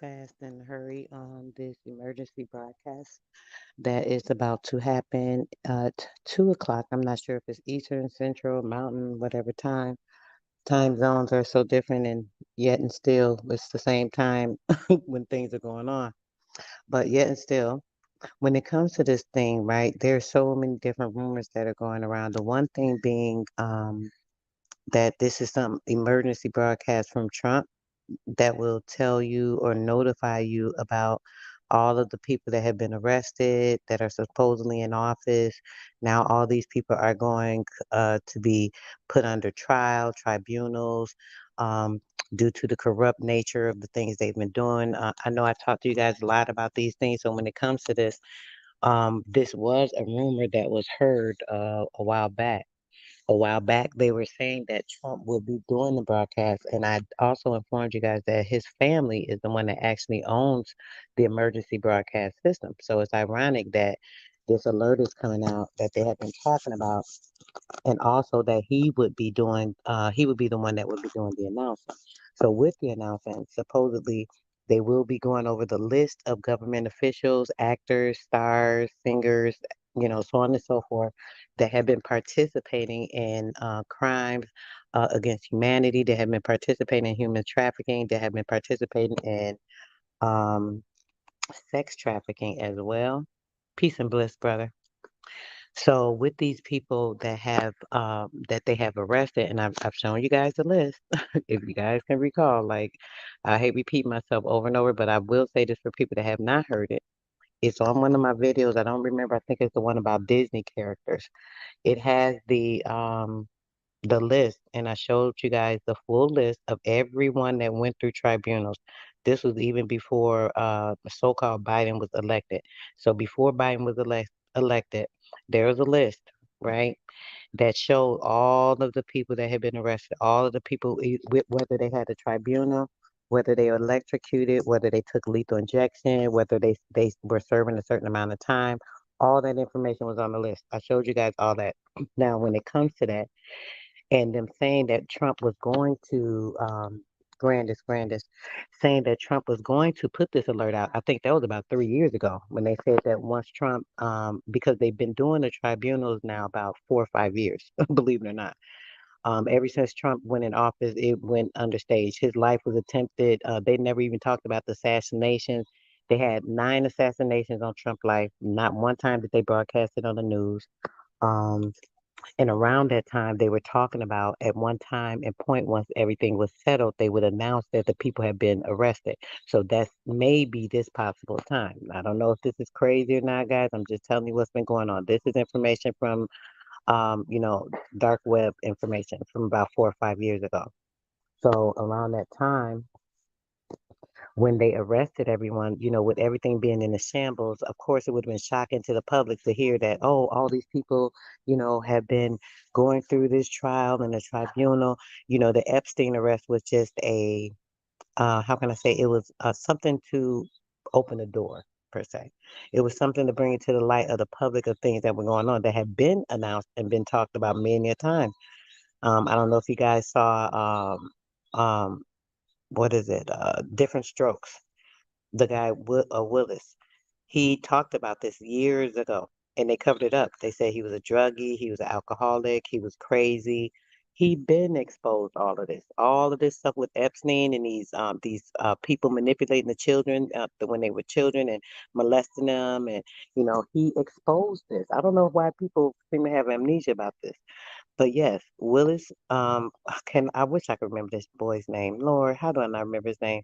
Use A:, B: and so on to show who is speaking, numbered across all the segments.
A: fast and hurry on this emergency broadcast that is about to happen at 2 o'clock. I'm not sure if it's Eastern, Central, Mountain, whatever time. Time zones are so different, and yet and still it's the same time when things are going on. But yet and still, when it comes to this thing, right, there's so many different rumors that are going around. The one thing being that this is some emergency broadcast from Trump that will tell you or notify you about all of the people that have been arrested that are supposedly in office. Now, all these people are going to be put under trial, tribunals, um, due to the corrupt nature of the things they've been doing. I know I talked to you guys a lot about these things. So when it comes to this, this was a rumor that was heard a while back. A while back, they were saying that Trump will be doing the broadcast, and I also informed you guys that his family is the one that actually owns the emergency broadcast system. So it's ironic that this alert is coming out that they have been talking about, and also that he would be the one that would be doing the announcement. So with the announcement, supposedly they will be going over the list of government officials, actors, stars, singers, so on and so forth, that have been participating in crimes against humanity, that have been participating in human trafficking, that have been participating in um, sex trafficking as well. Peace and bliss, brother. So with these people that they have arrested, and I've shown you guys the list, if you guys can recall, like I hate repeating myself over and over, but I will say this for people that have not heard it. It's on one of my videos. I don't remember. I think it's the one about Disney characters. It has the list, and I showed you guys the full list of everyone that went through tribunals. This was even before so-called Biden was elected. So before Biden was elected, there was a list, right, that showed all of the people that had been arrested, all of the people, whether they had a tribunal, whether they were electrocuted, whether they took lethal injection, whether they were serving a certain amount of time. All that information was on the list. I showed you guys all that. Now, when it comes to that, and them saying that Trump was going to Grandis, saying that Trump was going to put this alert out. I think that was about 3 years ago when they said that once Trump, because they've been doing the tribunals now about 4 or 5 years, believe it or not. Ever since Trump went in office, it went understage. His life was attempted. They never even talked about the assassinations. They had 9 assassinations on Trump's life. Not one time did they broadcast it on the news. Um, and around that time, they were talking about at one time and point, once everything was settled, they would announce that the people had been arrested. So that's maybe this possible time. I don't know if this is crazy or not, guys. I'm just telling you what's been going on. This is information from, dark web information from about 4 or 5 years ago. So around that time, when they arrested everyone, with everything being in a shambles, of course, it would have been shocking to the public to hear that, oh, all these people, have been going through this trial and the tribunal. The Epstein arrest was just how can I say, it was something to open a door, per se. It was something to bring it to the light of the public of things that were going on that had been announced and been talked about many a time. I don't know if you guys saw, what is it, Different Strokes, the guy Willis. He talked about this years ago, and they covered it up. They said he was a druggie, he was an alcoholic, he was crazy. He been exposed all of this stuff with Epstein and these people manipulating the children when they were children and molesting them, and he exposed this. I don't know why people seem to have amnesia about this, but yes, Willis. Can I wish I could remember this boy's name. Lord, how do I not remember his name?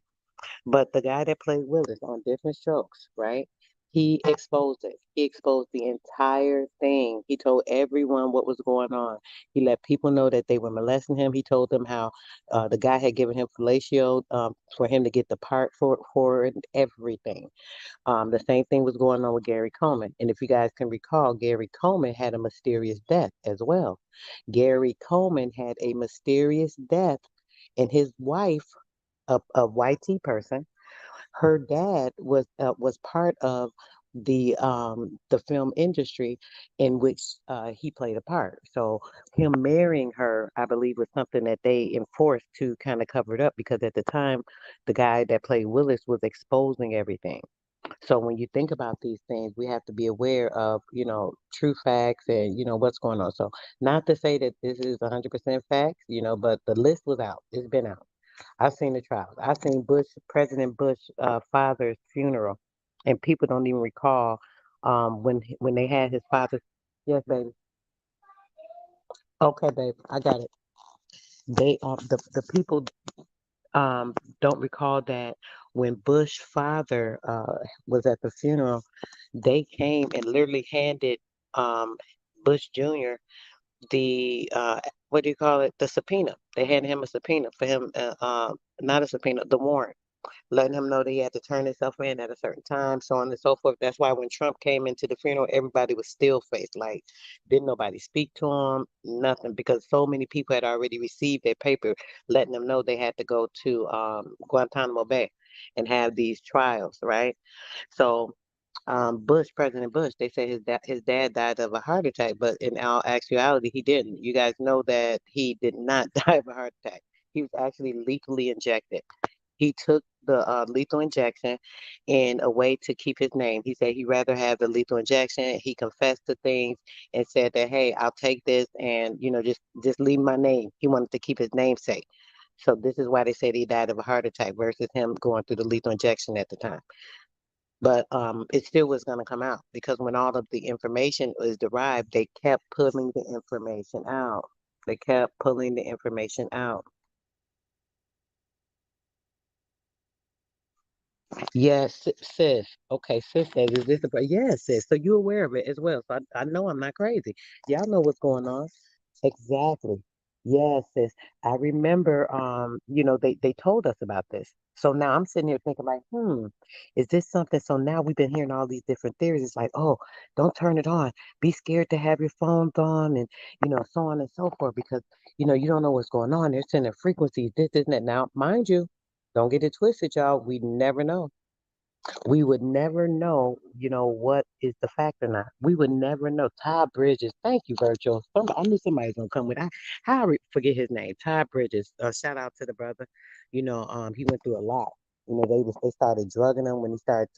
A: But the guy that played Willis on Different Strokes, right? He exposed it. He exposed the entire thing. He told everyone what was going on. He let people know that they were molesting him. He told them how the guy had given him fellatio for him to get the part for it and everything. The same thing was going on with Gary Coleman. And if you guys can recall, Gary Coleman had a mysterious death as well. Gary Coleman had a mysterious death, and his wife, a YT person, her dad was part of the film industry in which he played a part. So him marrying her, I believe, was something that they enforced to kind of cover it up because at the time, the guy that played Willis was exposing everything. So when you think about these things, we have to be aware of, true facts and, what's going on. So not to say that this is 100% facts, but the list was out. It's been out. I've seen the trials. I've seen President Bush, father's funeral, and people don't even recall when they had his father. Yes, baby. Okay, baby. I got it. The people don't recall that when Bush father was at the funeral, they came and literally handed um Bush Jr. the what do you call it? The subpoena. They handed him a subpoena for him, not a subpoena, the warrant, letting him know that he had to turn himself in at a certain time, so on and so forth. That's why when Trump came into the funeral, everybody was still faced. Like, didn't nobody speak to him, nothing, because so many people had already received their paper letting them know they had to go to Guantanamo Bay and have these trials, right? So President Bush, they say his dad died of a heart attack, but in all actuality, he didn't. You guys know that he did not die of a heart attack. He was actually lethally injected. He took the lethal injection in a way to keep his name. He said he'd rather have the lethal injection. He confessed to things and said that, hey, I'll take this and, just leave my name. He wanted to keep his name safe. So this is why they said he died of a heart attack versus him going through the lethal injection at the time. But it still was going to come out because when all of the information was derived, they kept pulling the information out. They kept pulling the information out. Yes, sis. Okay, sis says, is this a, yes, sis. So you're aware of it as well. So I know I'm not crazy. Y'all know what's going on. Exactly. Yes, sis. I remember, they told us about this. So now I'm sitting here thinking like, is this something? So now we've been hearing all these different theories. It's like, oh, don't turn it on. Be scared to have your phones on and, so on and so forth because, you don't know what's going on. They're sending frequencies, this, and that. Now, mind you, don't get it twisted, y'all. We never know. We would never know, what is the fact or not. We would never know. Todd Bridges, thank you, Virgil. I knew somebody was gonna come with. Forget his name. Todd Bridges. Shout out to the brother. He went through a lot. They started drugging him when he started,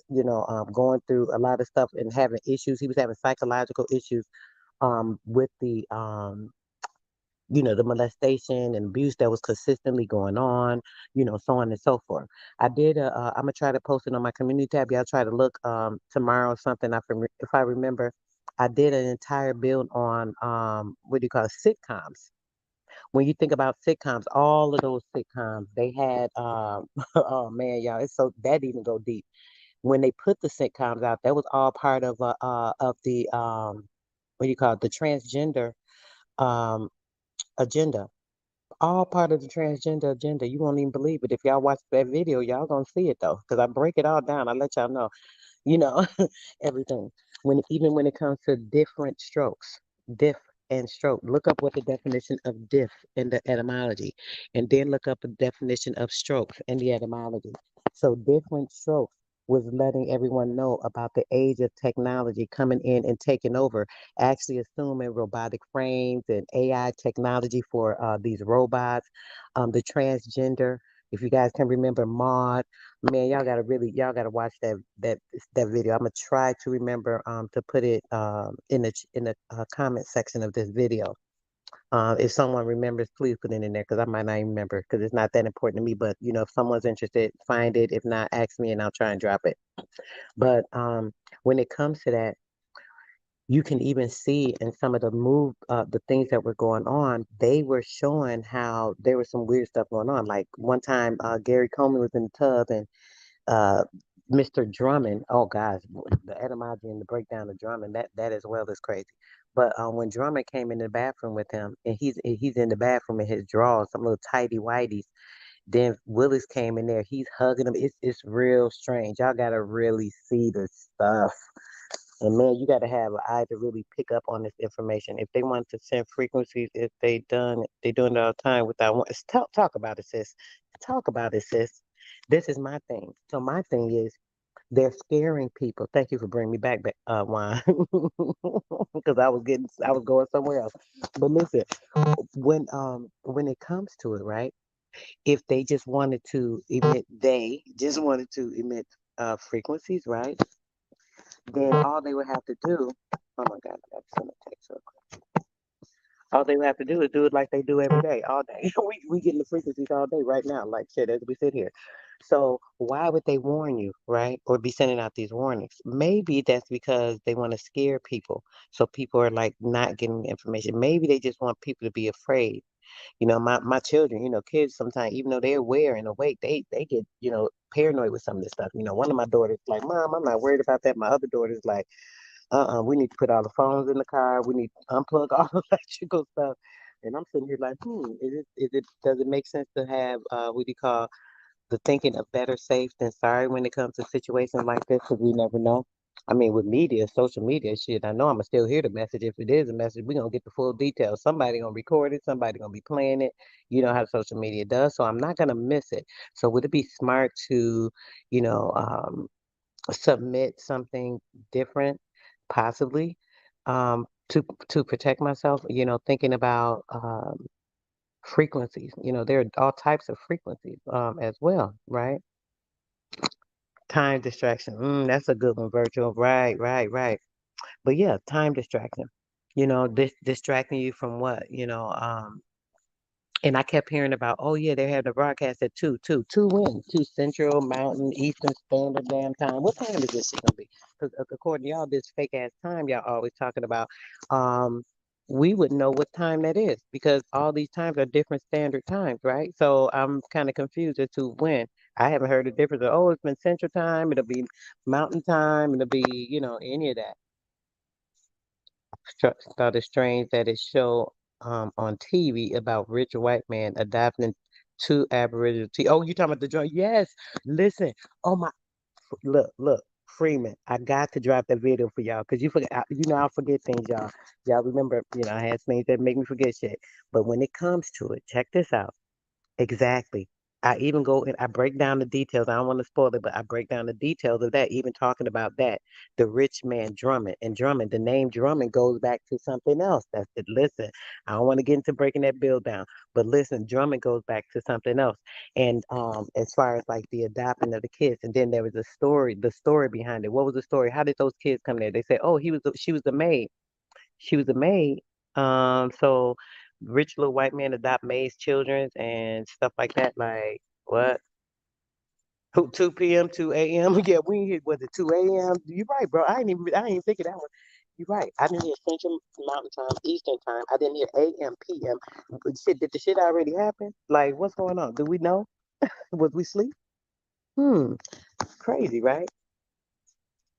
A: going through a lot of stuff and having issues. He was having psychological issues, with the molestation and abuse that was consistently going on, so on and so forth. I'm gonna try to post it on my community tab. Y'all try to look tomorrow or something. If I remember, I did an entire build on what do you call it, sitcoms. When you think about sitcoms, all of those sitcoms, they had oh man, y'all, it's so that even go deep. When they put the sitcoms out, that was all part of the what do you call it, the transgender um agenda, all part of the transgender agenda. You won't even believe it. If y'all watch that video, y'all gonna see it though, because I break it all down. I let y'all know, you know, everything. Even when it comes to different strokes, diff and stroke, look up what the definition of diff in the etymology, and then look up the definition of strokes in the etymology. So different strokes was letting everyone know about the age of technology coming in and taking over, actually assuming robotic frames and AI technology for these robots, the transgender. If you guys can remember Maud, man, y'all gotta watch that video. I'm gonna try to remember to put it in the comment section of this video. If someone remembers, please put it in there because I might not even remember because it's not that important to me. But if someone's interested, find it. If not, ask me and I'll try and drop it. But when it comes to that, you can even see in some of the things that were going on, they were showing how there was some weird stuff going on. Like one time, Gary Coleman was in the tub and uh, Mr. Drummond, oh gosh, the etymology and the breakdown of Drummond, that as well is crazy. But when Drummond came in the bathroom with him, and he's in the bathroom in his drawers, some little tidy whities. Then Willis came in there, he's hugging him. It's real strange. Y'all gotta really see the stuff. And man, you gotta have an eye to really pick up on this information. If they want to send frequencies, if they doing it all the time without talk about it, sis. Talk about it, sis. This is my thing. So my thing is They're scaring people. Thank you for bringing me back, Juan, because I was going somewhere else. But listen, when it comes to it, right? If they just wanted to emit frequencies, right? Then all they would have to do. Oh my God, I got to send a text real quick. All they would have to do is do it like they do every day, all day. We getting the frequencies all day right now, like shit, as we sit here. So why would they warn you, right? Or be sending out these warnings? Maybe that's because they want to scare people. So people are like not getting the information. Maybe they just want people to be afraid. My children, kids sometimes, even though they're aware and awake, they get, paranoid with some of this stuff. One of my daughters like, Mom, I'm not worried about that. My other daughter's like, we need to put all the phones in the car. We need to unplug all the electrical stuff. And I'm sitting here like, does it make sense to have, what do you call, the thinking of better safe than sorry when it comes to situations like this? Because we never know. I mean, with media, social media, shit, I know I'm gonna still hear the message. If it is a message, we're gonna get the full details. Somebody gonna record it, somebody gonna be playing it. You know how social media does. So I'm not gonna miss it. So would it be smart to, you know, um, submit something different, possibly, to protect myself? Thinking about frequencies. There are all types of frequencies as well, right? Time distraction. That's a good one, virtual. Right, right, right. But yeah, time distraction. Distracting you from what? And I kept hearing about, oh yeah, they had the broadcast at two when? Two Central, Mountain, Eastern Standard damn time. What time is this shit gonna be? Because according to y'all, this fake ass time y'all always talking about, um, we would know what time that is because all these times are different standard times, right? So I'm kind of confused as to when. I haven't heard the difference. Oh, it's been Central Time. It'll be Mountain Time. It'll be, any of that. Thought it strange that it showed on TV about rich white man adopting two Aboriginal. Oh, you talking about the joint? Yes. Listen. Oh my. Look, Freeman. I got to drop that video for y'all because you forget. I forget things, y'all. Y'all remember? I had things that make me forget shit. But when it comes to it, check this out. Exactly. I even go and I break down the details. I don't want to spoil it, but I break down the details of that, even talking about that. The rich man Drummond. And Drummond, the name Drummond goes back to something else. That's it. Listen, I don't want to get into breaking that bill down, but listen, Drummond goes back to something else. And as far as like the adopting of the kids, and then there was the story behind it. What was the story? How did those kids come there? They say, oh, she was the maid. She was a maid. So rich little white men adopt maids' children and stuff like that. Like what? 2 p.m., 2 a.m. Yeah, we hit was it 2 a.m.? You're right, bro. I ain't even think of that one. You're right. I didn't hear Central Mountain Time, Eastern Time. I didn't hear AM, PM. But shit, did the shit already happen? Like, what's going on? Do we know? Was we sleep? Hmm. Crazy, right?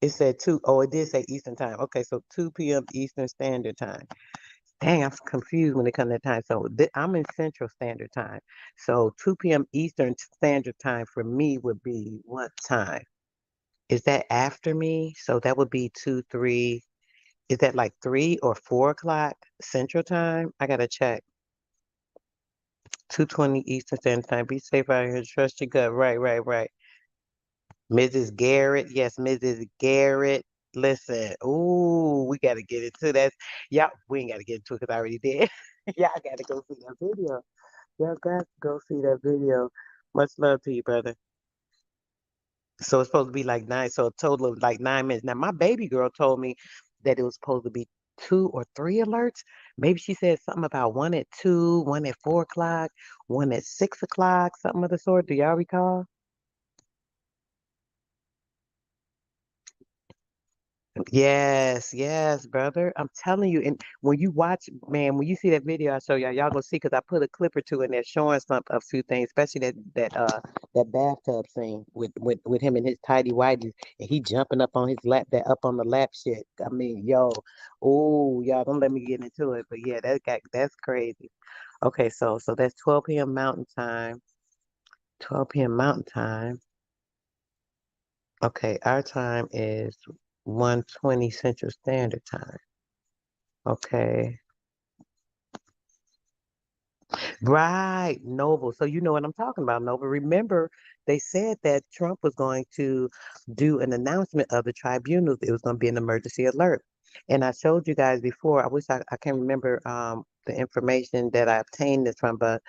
A: It said two. Oh, it did say Eastern Time. Okay, so 2 p.m. Eastern Standard Time. Dang, I'm confused when it comes to time. So I'm in Central Standard Time. So 2 p.m. Eastern Standard Time for me would be what time? Is that after me? So that would be 2, 3. Is that like 3 or 4 o'clock Central Time? I gotta check. 2:20 Eastern Standard Time. Be safe out here. Trust your gut. Right, right, right. Mrs. Garrett. Yes, Mrs. Garrett. Listen. Ooh, we gotta get into that. Yeah, we ain't gotta get into it because I already did. Y'all gotta go see that video. Y'all got to go see that video. Much love to you, brother. So it's supposed to be like nine, so a total of like 9 minutes. Now, my baby girl told me that it was supposed to be 2 or 3 alerts. Maybe she said something about one at 2, one at 4 o'clock, one at 6 o'clock, something of the sort. Do y'all recall? Yes, yes, brother. I'm telling you. And when you watch, man, when you see that video I show y'all, y'all gonna see because I put a clip or two in there showing some a few things, especially that bathtub scene with him and his tidy whities and he jumping up on his lap, that up on the lap shit. I mean, yo, oh, y'all don't let me get into it, but yeah, that's crazy. Okay, so that's 12 p.m. Mountain Time. 12 p.m. Mountain Time. Okay, our time is 1:20 Central Standard Time. Okay. Right, Noble. So you know what I'm talking about, Noble. Remember, they said that Trump was going to do an announcement of the tribunals. It was going to be an emergency alert. And I showed you guys before. I wish I can remember the information that I obtained this from, but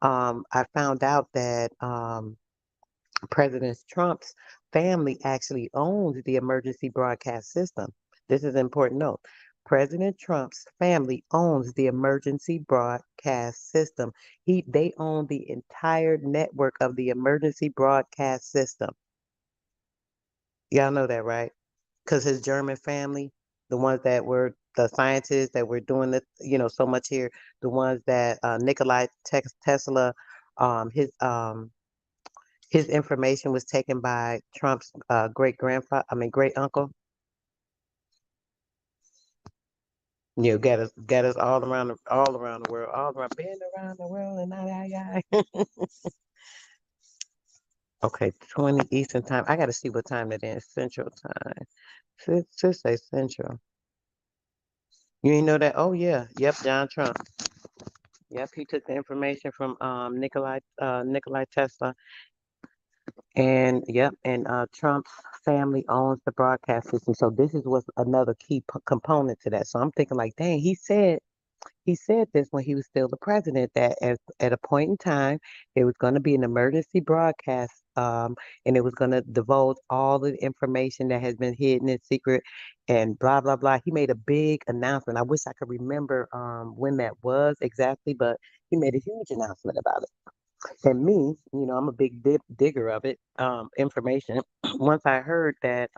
A: I found out that President Trump's family actually owns the emergency broadcast system. This is an important note. President Trump's family owns the emergency broadcast system. They own the entire network of the emergency broadcast system. Y'all know that, right? Because his German family, the ones that were the scientists that were doing the, so much here, the ones that Nikolai Tesla, his his information was taken by Trump's great grandfather, I mean great uncle. You know, get us all around the world, all around, been around the world, and I. Okay, 20 Eastern time. I got to see what time it is. Central time. Should say Central. You ain't know that? Oh yeah, yep, John Trump. Yep, he took the information from Nikolai Tesla. And yep, and Trump's family owns the broadcast system. So this is what's another key component to that. So I'm thinking like, dang, he said this when he was still the president that at a point in time it was going to be an emergency broadcast, and it was going to divulge all the information that has been hidden in secret and blah blah blah. He made a big announcement. I wish I could remember when that was exactly, but he made a huge announcement about it. And me, I'm a big digger of it, information. Once I heard that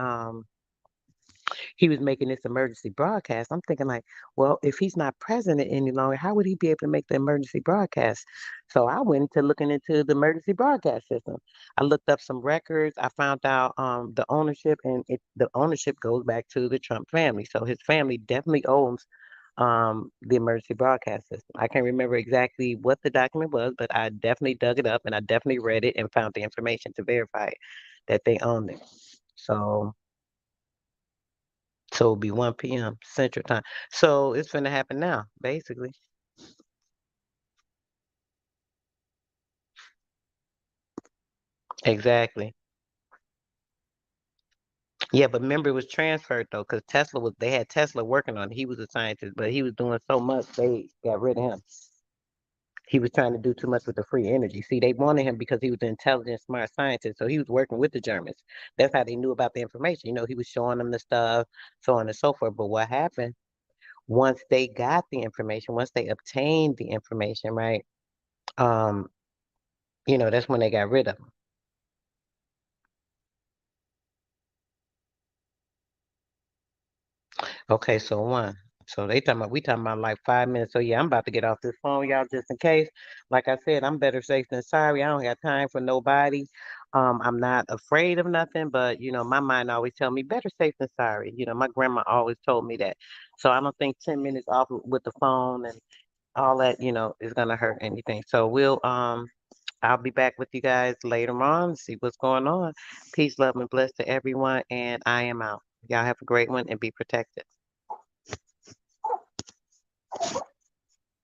A: he was making this emergency broadcast, I'm thinking like, well, if he's not president any longer, how would he be able to make the emergency broadcast? So I went into looking into the emergency broadcast system. I looked up some records. I found out the ownership, and the ownership goes back to the Trump family. So his family definitely owns the emergency broadcast system. I can't remember exactly what the document was, but I definitely dug it up and I definitely read it and found the information to verify it, that they owned it. So it'll be 1 p.m. Central Time. So it's gonna happen now, basically. Exactly. Yeah, but remember it was transferred though, because they had Tesla working on it. He was a scientist, but he was doing so much they got rid of him. He was trying to do too much with the free energy. See, they wanted him because he was an intelligent, smart scientist. So he was working with the Germans. That's how they knew about the information. He was showing them the stuff, so on and so forth. But what happened once they got the information, once they obtained the information, right? Um, that's when they got rid of him. Okay, so one. So we talking about like 5 minutes. So yeah, I'm about to get off this phone, y'all, just in case. Like I said, I'm better safe than sorry. I don't got time for nobody. I'm not afraid of nothing, but my mind always tell me better safe than sorry. My grandma always told me that. So I don't think 10 minutes off with the phone and all that, is gonna hurt anything. So I'll be back with you guys later on, see what's going on. Peace, love, and bless to everyone, and I am out. Y'all have a great one and be protected.